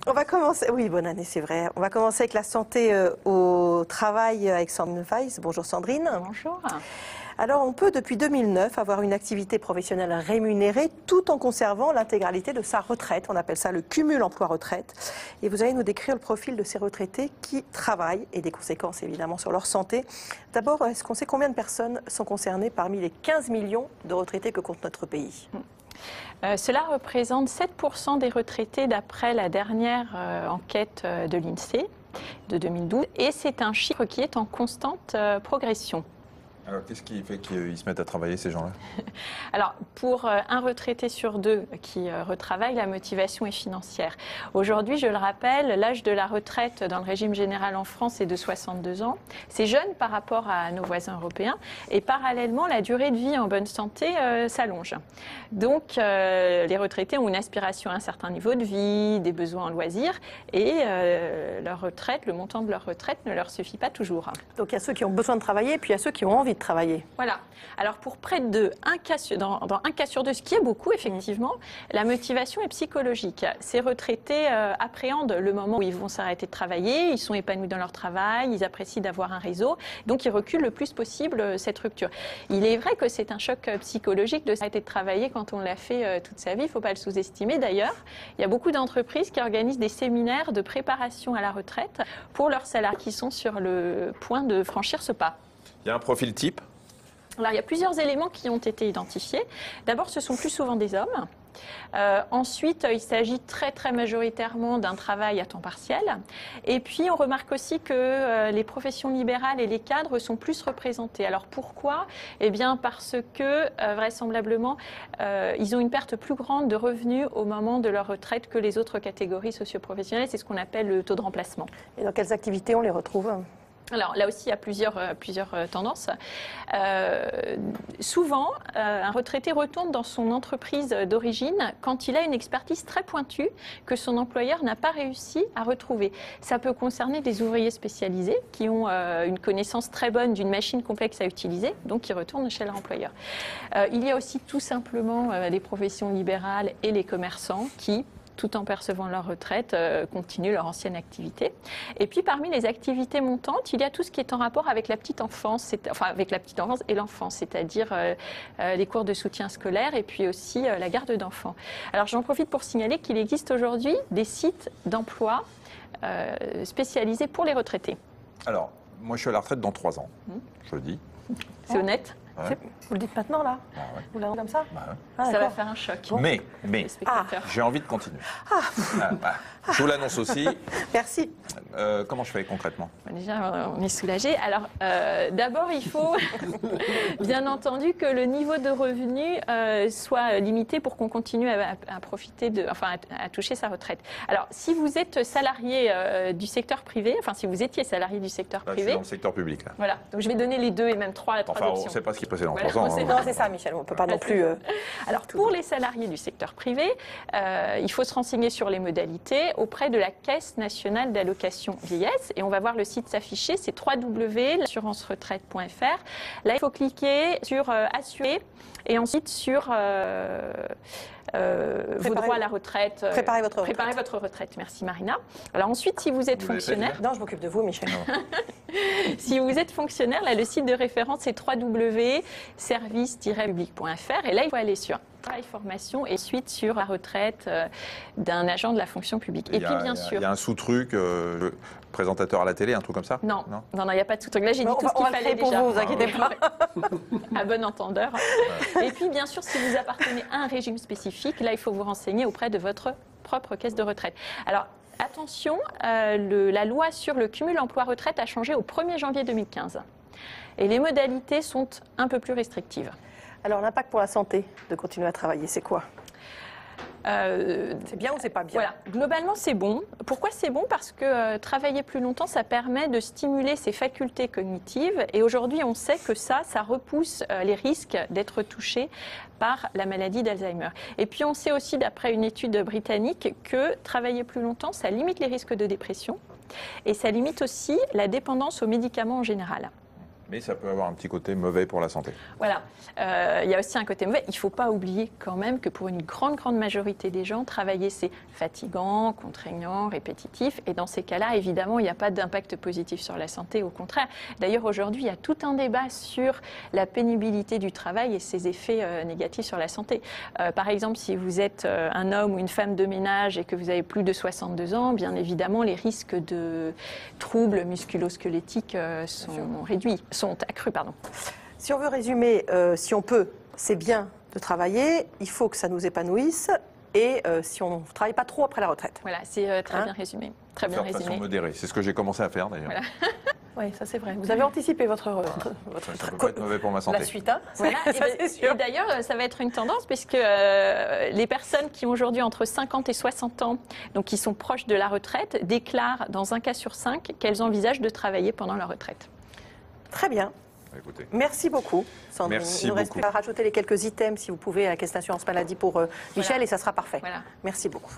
On va commencer, oui, bonne année, c'est vrai. On va commencer avec la santé au travail avec Sandrine Weiss. Bonjour Sandrine. Bonjour. Alors, on peut depuis 2009 avoir une activité professionnelle rémunérée tout en conservant l'intégralité de sa retraite. On appelle ça le cumul emploi-retraite. Et vous allez nous décrire le profil de ces retraités qui travaillent et des conséquences évidemment sur leur santé. D'abord, est-ce qu'on sait combien de personnes sont concernées parmi les 15 millions de retraités que compte notre pays ? Cela représente 7% des retraités d'après la dernière enquête de l'INSEE de 2012 et c'est un chiffre qui est en constante progression. Alors, qu'est-ce qui fait qu'ils se mettent à travailler, ces gens-là? Alors, pour un retraité sur deux qui retravaille, la motivation est financière. Aujourd'hui, je le rappelle, l'âge de la retraite dans le régime général en France est de 62 ans. C'est jeune par rapport à nos voisins européens. Et parallèlement, la durée de vie en bonne santé s'allonge. Donc, les retraités ont une aspiration à un certain niveau de vie, des besoins en loisirs. Et leur retraite, le montant de leur retraite ne leur suffit pas toujours. Donc, il y a ceux qui ont besoin de travailler et puis il y a ceux qui ont envie de travailler. Voilà. Alors pour près de dans un cas sur deux, ce qui est beaucoup effectivement, la motivation est psychologique. Ces retraités appréhendent le moment où ils vont s'arrêter de travailler, ils sont épanouis dans leur travail, ils apprécient d'avoir un réseau, donc ils reculent le plus possible cette rupture. Il est vrai que c'est un choc psychologique de s'arrêter de travailler quand on l'a fait toute sa vie, il ne faut pas le sous-estimer d'ailleurs. Il y a beaucoup d'entreprises qui organisent des séminaires de préparation à la retraite pour leurs salariés qui sont sur le point de franchir ce pas. Il y a un profil type? Alors, il y a plusieurs éléments qui ont été identifiés. D'abord, ce sont plus souvent des hommes. Ensuite, il s'agit très majoritairement d'un travail à temps partiel. Et puis, on remarque aussi que les professions libérales et les cadres sont plus représentés. Alors, pourquoi? Eh bien, parce que, vraisemblablement, ils ont une perte plus grande de revenus au moment de leur retraite que les autres catégories socioprofessionnelles. C'est ce qu'on appelle le taux de remplacement. Et dans quelles activités on les retrouve ? Alors là aussi, il y a plusieurs tendances. Souvent, un retraité retourne dans son entreprise d'origine quand il a une expertise très pointue que son employeur n'a pas réussi à retrouver. Ça peut concerner des ouvriers spécialisés qui ont une connaissance très bonne d'une machine complexe à utiliser, donc qui retournent chez leur employeur. Il y a aussi tout simplement les professions libérales et les commerçants qui, tout en percevant leur retraite, continuent leur ancienne activité. Et puis, parmi les activités montantes, il y a tout ce qui est en rapport avec la petite enfance, avec la petite enfance et l'enfance, c'est-à-dire les cours de soutien scolaire et puis aussi la garde d'enfants. Alors, j'en profite pour signaler qu'il existe aujourd'hui des sites d'emploi spécialisés pour les retraités. Alors, moi, je suis à la retraite dans 3 ans, je le dis. C'est honnête? Ouais. Vous le dites maintenant, là? Bah ouais. Vous l'avez comme ça? Bah ouais. Ah, ça va faire un choc. Mais Spectateurs. j'ai envie de continuer. Je vous l'annonce aussi. Merci. Comment je fais concrètement? Déjà, on est soulagé. Alors, d'abord, il faut bien entendu que le niveau de revenu soit limité pour qu'on continue à profiter à toucher sa retraite. Alors, si vous êtes salarié du secteur privé, si vous étiez salarié du secteur Là, privé, je suis dans le secteur public. Là. Voilà. Donc, je vais donner les deux et même trois Enfin, on ne options. sait pas ce qui est passé dans Voilà, 3 ans. Non, c'est ça, Michel. On ne peut pas non plus... Alors, pour les salariés du secteur privé, il faut se renseigner sur les modalités auprès de la Caisse nationale d'allocation vieillesse. Et on va voir le site s'afficher, c'est www.l'assurance-retraite.fr. Là, il faut cliquer sur Assurer et ensuite sur vos droits à la retraite. Préparez votre retraite. Préparez votre retraite. Merci Marina. Alors ensuite, si vous êtes fonctionnaire... Non, je m'occupe de vous, Michel. Si vous êtes fonctionnaire, là, le site de référence, c'est www.service-public.fr. Et là, il faut aller sur travail, formation et suite sur la retraite d'un agent de la fonction publique. Et puis, bien sûr... Il y a un sous-truc, présentateur à la télé, un truc comme ça? Non, il n'y a pas de sous-truc. Là, j'ai dit tout ce qu'il fallait pour déjà. vous inquiétez pas. À bon entendeur. Et puis, bien sûr, si vous appartenez à un régime spécifique, là, il faut vous renseigner auprès de votre propre caisse de retraite. Alors, attention, la loi sur le cumul emploi-retraite a changé au 1er janvier 2015. Et les modalités sont un peu plus restrictives. Alors, l'impact pour la santé de continuer à travailler, c'est quoi? C'est bien ou c'est pas bien? Voilà, globalement c'est bon. Pourquoi c'est bon? Parce que travailler plus longtemps, ça permet de stimuler ses facultés cognitives. Et aujourd'hui, on sait que ça repousse les risques d'être touché par la maladie d'Alzheimer. Et puis on sait aussi, d'après une étude britannique, que travailler plus longtemps, ça limite les risques de dépression. Et ça limite aussi la dépendance aux médicaments en général. Mais ça peut avoir un petit côté mauvais pour la santé. Voilà, il y a aussi un côté mauvais. Il ne faut pas oublier quand même que pour une grande majorité des gens, travailler c'est fatigant, contraignant, répétitif. Et dans ces cas-là, évidemment, il n'y a pas d'impact positif sur la santé, au contraire. D'ailleurs, aujourd'hui, il y a tout un débat sur la pénibilité du travail et ses effets négatifs sur la santé. Par exemple, si vous êtes un homme ou une femme de ménage et que vous avez plus de 62 ans, bien évidemment, les risques de troubles musculo-squelettiques sont accrus. Si on veut résumer, si on peut, c'est bien de travailler, il faut que ça nous épanouisse et si on ne travaille pas trop après la retraite. Voilà, c'est très bien résumé. Très bien Faire de façon résumé. modérée. C'est ce que j'ai commencé à faire d'ailleurs. Voilà. Oui, ça c'est vrai. Vous avez anticipé votre Ça peut pas être mauvais pour ma santé. la suite, hein. Voilà. Ça, c'est sûr. Et d'ailleurs, ça va être une tendance puisque les personnes qui ont aujourd'hui entre 50 et 60 ans, donc qui sont proches de la retraite, déclarent dans un cas sur 5 qu'elles envisagent de travailler pendant leur retraite. Très bien. Écoutez. Merci beaucoup, Sandrine. Merci Il nous reste beaucoup. à rajouter les quelques items, si vous pouvez, à la caisse d'assurance maladie pour Michel, et ça sera parfait. Voilà. Merci beaucoup.